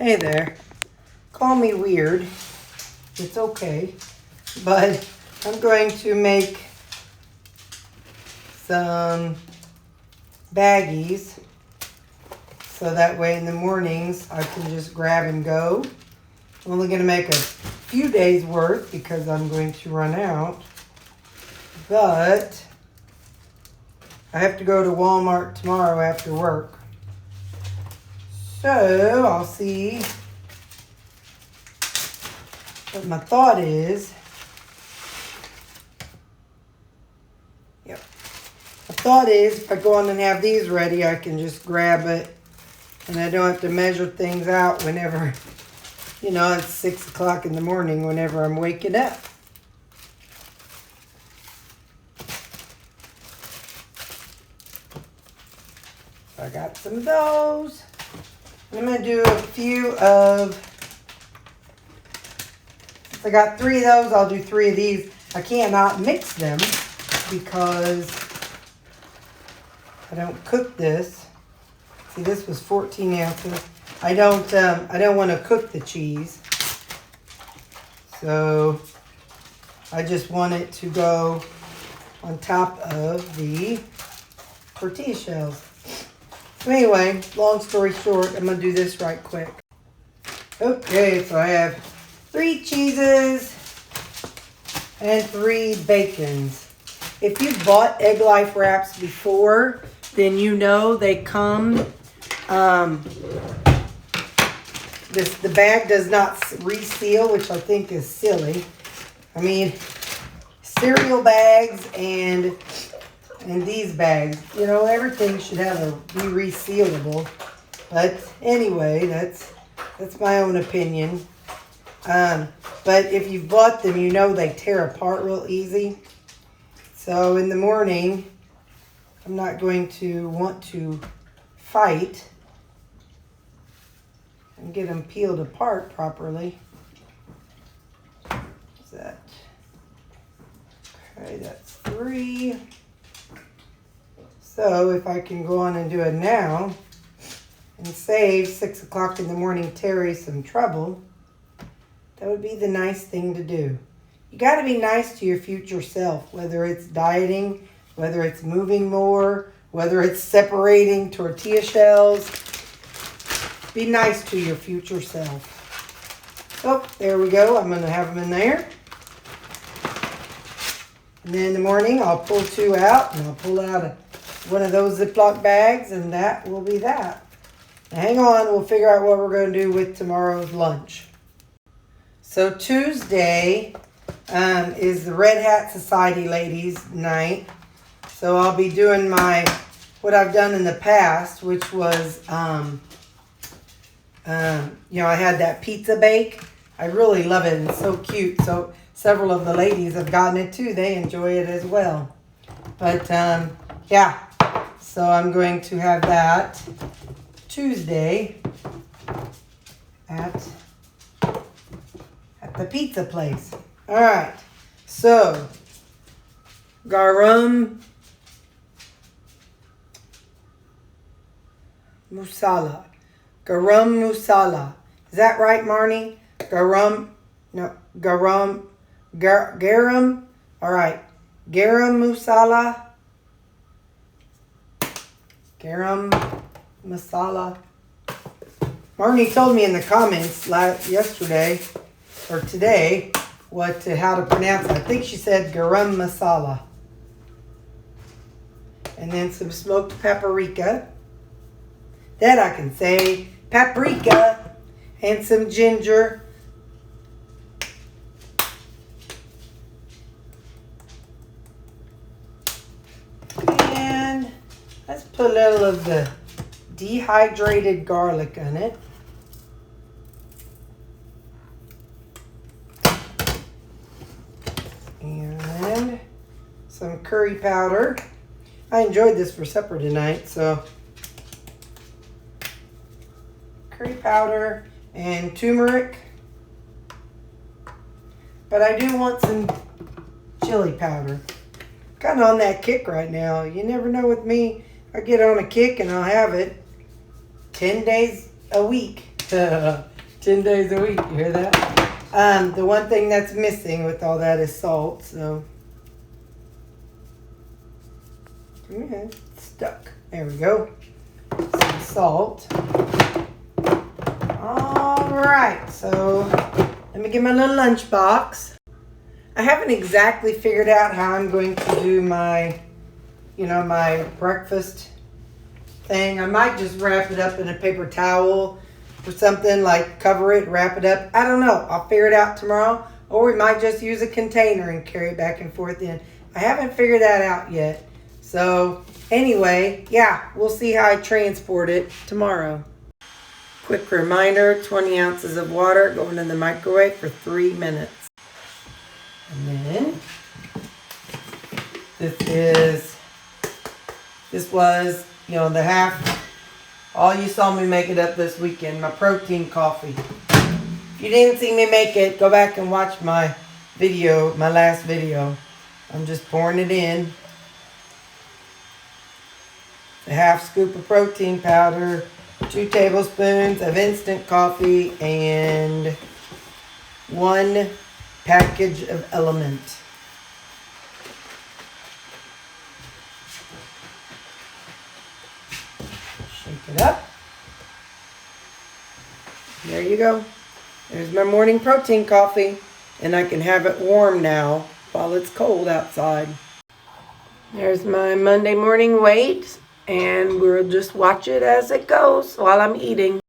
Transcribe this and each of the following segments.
Hey there. Call me weird. It's okay. But I'm going to make some baggies so that way in the mornings I can just grab and go. I'm only going to make a few days worth because I'm going to run out. But I have to go to Walmart tomorrow after work. So I'll see what my thought is. Yep. My thought is if I go on and have these ready, I can just grab it and I don't have to measure things out whenever, it's 6 o'clock in the morning whenever I'm waking up. So I got some of those. I'm going to do a few of, since I got 3 of those, I'll do 3 of these. I cannot mix them because I don't cook this. See, this was 14 ounces. I don't want to cook the cheese. So I just want it to go on top of the tortilla shells. So anyway, long story short, I'm going to do this right quick. Okay, so I have 3 cheeses and 3 bacons. If you've bought Egg Life wraps before, then you know they come, the bag does not reseal, which I think is silly. I mean, cereal bags and these bags, everything should be resealable. But anyway, that's my own opinion. But if you've bought them, they tear apart real easy. So in the morning, I'm not going to want to fight and get them peeled apart properly. What's that? Okay, that's 3. So if I can go on and do it now and save 6 o'clock in the morning Terry some trouble, that would be the nice thing to do. You got to be nice to your future self, whether it's dieting, whether it's moving more, whether it's separating tortilla shells. Be nice to your future self. Oh, there we go. I'm going to have them in there. And then in the morning, I'll pull 2 out, and I'll pull out one of those Ziploc bags, and that will be that. Now, hang on. We'll figure out what we're going to do with tomorrow's lunch. So Tuesday is the Red Hat Society ladies' night. So I'll be doing what I've done in the past, which was, I had that pizza bake. I really love it. It's so cute. So several of the ladies have gotten it too. They enjoy it as well. But, yeah. So I'm going to have that Tuesday at the pizza place. All right. So, garam masala. Garam masala. Is that right, Marnie? Garam. All right. Garam masala. Garam masala. Marnie told me in the comments yesterday or today how to pronounce it. I think she said garam masala. And then some smoked paprika. That I can say. Paprika. And some ginger. And let's put a little of the dehydrated garlic in it. And some curry powder. I enjoyed this for supper tonight, so curry powder and turmeric. But I do want some chili powder. Kind of on that kick right now. You never know with me. I get on a kick and I'll have it 10 days a week. 10 days a week. You hear that? The one thing that's missing with all that is salt. So, yeah, it's stuck. There we go. Some salt. All right. So, let me get my little lunch box. I haven't exactly figured out how I'm going to do my, my breakfast thing. I might just wrap it up in a paper towel or something, like cover it, wrap it up. I don't know. I'll figure it out tomorrow. Or we might just use a container and carry it back and forth in. I haven't figured that out yet. So anyway, yeah, we'll see how I transport it tomorrow. Quick reminder, 20 ounces of water going in the microwave for 3 minutes. And then this was, the half. All you saw me make it up this weekend, my protein coffee. If you didn't see me make it, go back and watch my video, my last video. I'm just pouring it in. A half scoop of protein powder, 2 tablespoons of instant coffee, and 1 package of Element. Shake it up. There you go. There's my morning protein coffee, and I can have it warm now while it's cold outside. There's my Monday morning weight, and we'll just watch it as it goes while I'm eating.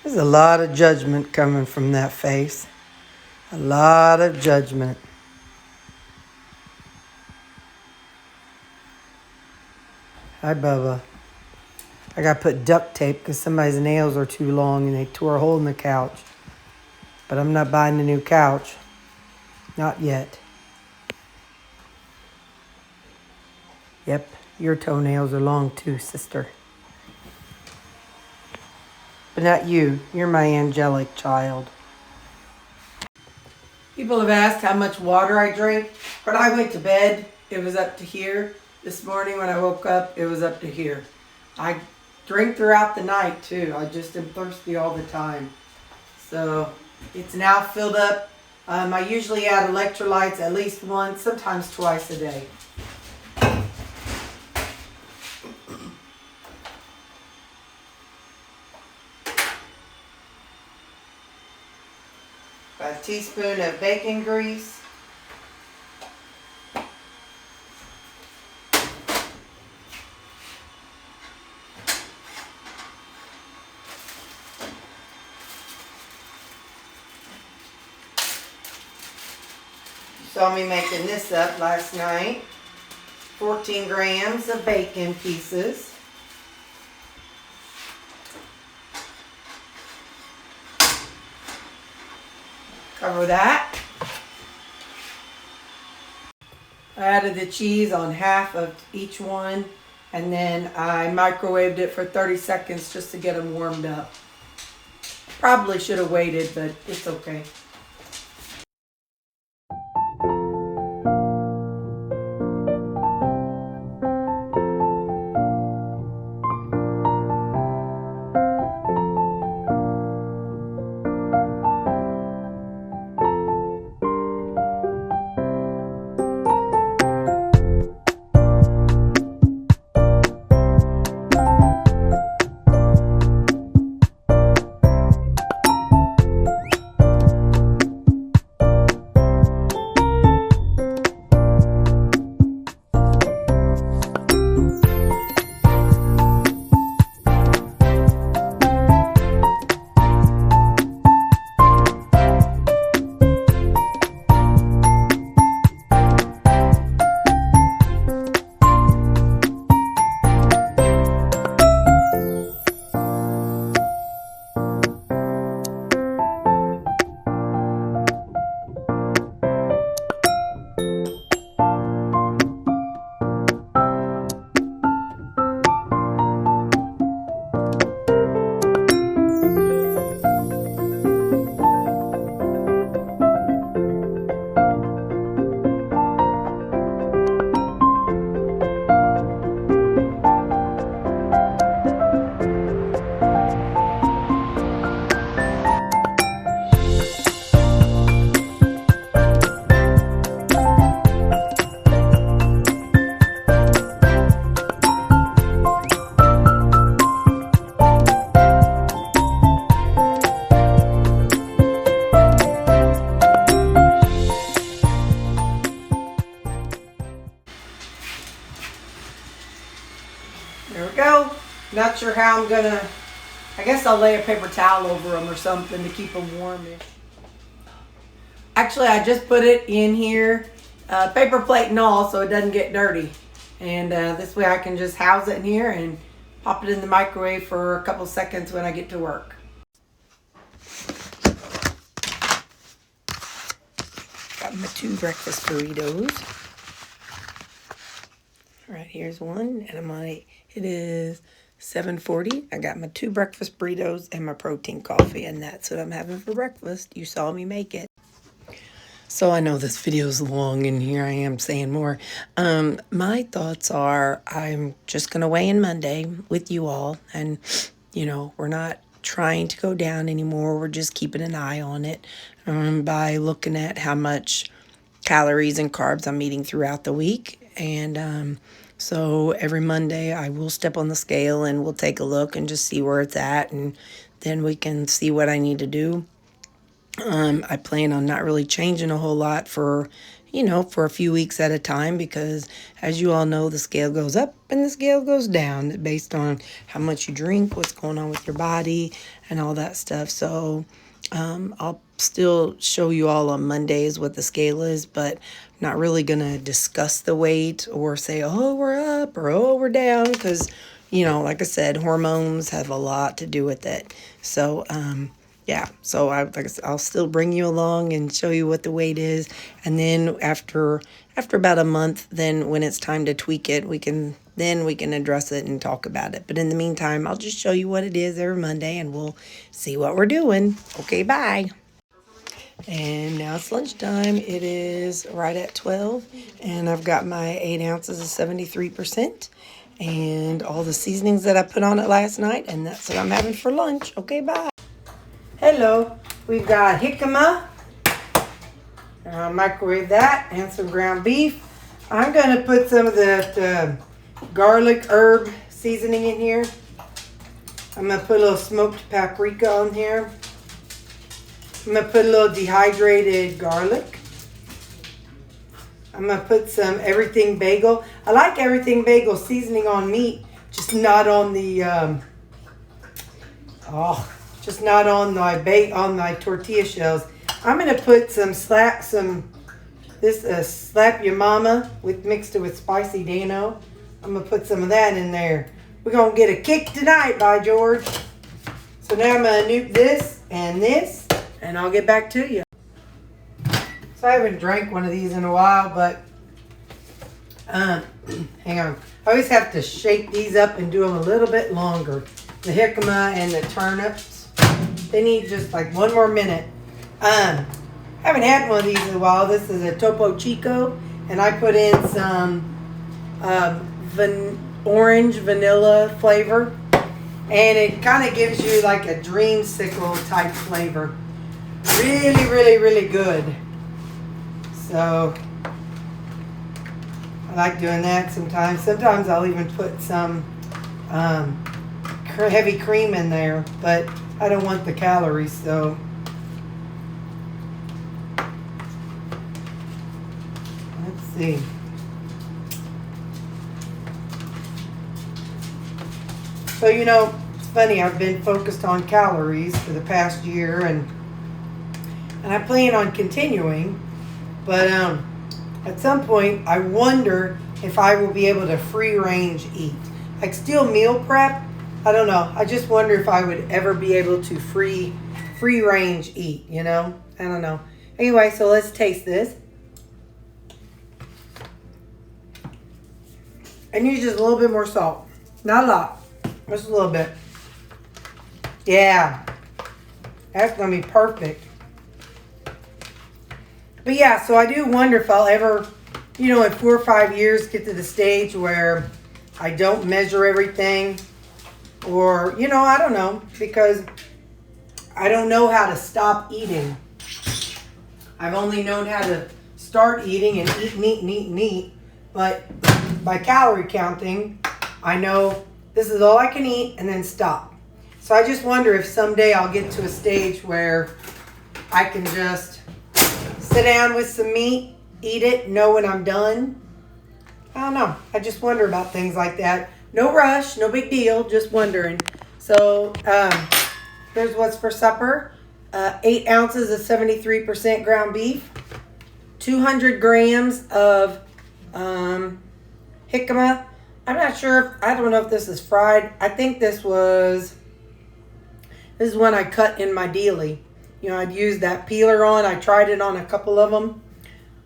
There's a lot of judgment coming from that face. A lot of judgment. Hi, Bubba. I got to put duct tape because somebody's nails are too long and they tore a hole in the couch. But I'm not buying a new couch. Not yet. Yep, your toenails are long too, sister. But not you. You're my angelic child. People have asked how much water I drink. When I went to bed, it was up to here. This morning when I woke up, it was up to here. I drink throughout the night too. I just am thirsty all the time. So it's now filled up. I usually add electrolytes at least once, sometimes twice a day. A teaspoon of bacon grease. You saw me making this up last night. 14 grams of bacon pieces. Cover that. I added the cheese on half of each one, and then I microwaved it for 30 seconds just to get them warmed up. Probably should have waited, but it's okay. There we go. Not sure how I'm gonna, I guess I'll lay a paper towel over them or something to keep them warmish. Actually, I just put it in here, paper plate and all, so it doesn't get dirty. And this way I can just house it in here and pop it in the microwave for a couple seconds when I get to work. Got my 2 breakfast burritos. All right, here's one, and it is 7:40. I got my 2 breakfast burritos and my protein coffee, and that's what I'm having for breakfast. You saw me make it. So I know this video is long, and here I am saying more. My thoughts are I'm just going to weigh in Monday with you all, and, you know, we're not trying to go down anymore. We're just keeping an eye on it by looking at how much calories and carbs I'm eating throughout the week. And so every Monday I will step on the scale and we'll take a look and just see where it's at, and then we can see what I need to do. I plan on not really changing a whole lot for a few weeks at a time, because as you all know, the scale goes up and the scale goes down based on how much you drink, what's going on with your body, and all that stuff. So I'll still show you all on Mondays what the scale is, but I'm not really going to discuss the weight or say, oh, we're up or oh, we're down, because, like I said, hormones have a lot to do with it. So, yeah, so I'll still bring you along and show you what the weight is. And then after about a month, then when it's time to tweak it, we can address it and talk about it. But in the meantime, I'll just show you what it is every Monday, and we'll see what we're doing. Okay, bye. And now it's lunchtime. It is right at 12, and I've got my 8 ounces of 73% and all the seasonings that I put on it last night, and that's what I'm having for lunch. Okay, bye. Hello, we've got jicama. I'll microwave that, and some ground beef. I'm going to put some of the garlic herb seasoning in here. I'm going to put a little smoked paprika on here. I'm going to put a little dehydrated garlic. I'm going to put some everything bagel. I like everything bagel seasoning on meat, just not on the just not on my tortilla shells. I'm gonna put some slap your mama mixed it with spicy Dano. I'm gonna put some of that in there. We're gonna get a kick tonight, by George. So now I'm gonna nuke this, and I'll get back to you. So I haven't drank one of these in a while, but Hang on. I always have to shake these up and do them a little bit longer. The jicama and the turnips, they need just like one more minute. Haven't had one of these in a while. This is a Topo Chico, and I put in some orange vanilla flavor, and it kind of gives you like a dreamsicle type flavor. Really, really, really good. So I like doing that sometimes. Sometimes I'll even put some heavy cream in there, but I don't want the calories, so. Let's see. So, you know, it's funny, I've been focused on calories for the past year, and I plan on continuing, but at some point I wonder if I will be able to free range eat. Like still meal prep, I don't know. I just wonder if I would ever be able to free range eat, you know? I don't know. Anyway, so let's taste this. And use just a little bit more salt. Not a lot. Just a little bit. Yeah. That's going to be perfect. But yeah, so I do wonder if I'll ever, you know, in 4 or 5 years get to the stage where I don't measure everything. Or, you know, I don't know. Because I don't know how to stop eating. I've only known how to start eating and eat. But by calorie counting, I know this is all I can eat and then stop. So I just wonder if someday I'll get to a stage where I can just sit down with some meat, eat it, know when I'm done. I don't know. I just wonder about things like that. No rush, no big deal, just wondering. So here's what's for supper. 8 ounces of 73% ground beef. 200 grams of jicama. I'm not sure. I don't know if this is fried. I think this is one I cut in my dealie. You know, I'd use that peeler on. I tried it on a couple of them.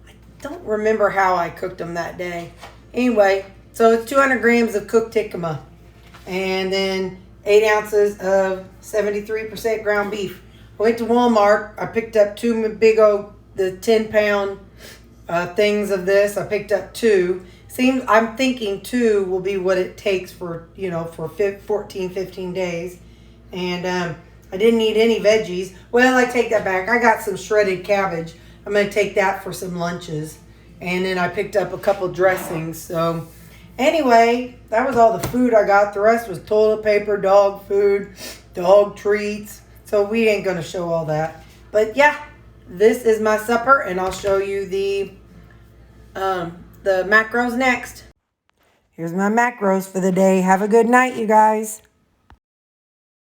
I don't remember how I cooked them that day. Anyway, so it's 200 grams of cooked jicama. And then 8 ounces of 73% ground beef. I went to Walmart. I picked up two big old, the 10-pound things of this. I picked up 2. I'm thinking 2 will be what it takes for, you know, for 14, 15 days. And I didn't eat any veggies. Well, I take that back. I got some shredded cabbage. I'm going to take that for some lunches. And then I picked up a couple dressings. So anyway, that was all the food I got. The rest was toilet paper, dog food, dog treats. So we ain't going to show all that. But yeah, this is my supper, and I'll show you the macros next. Here's my macros for the day. Have a good night, you guys.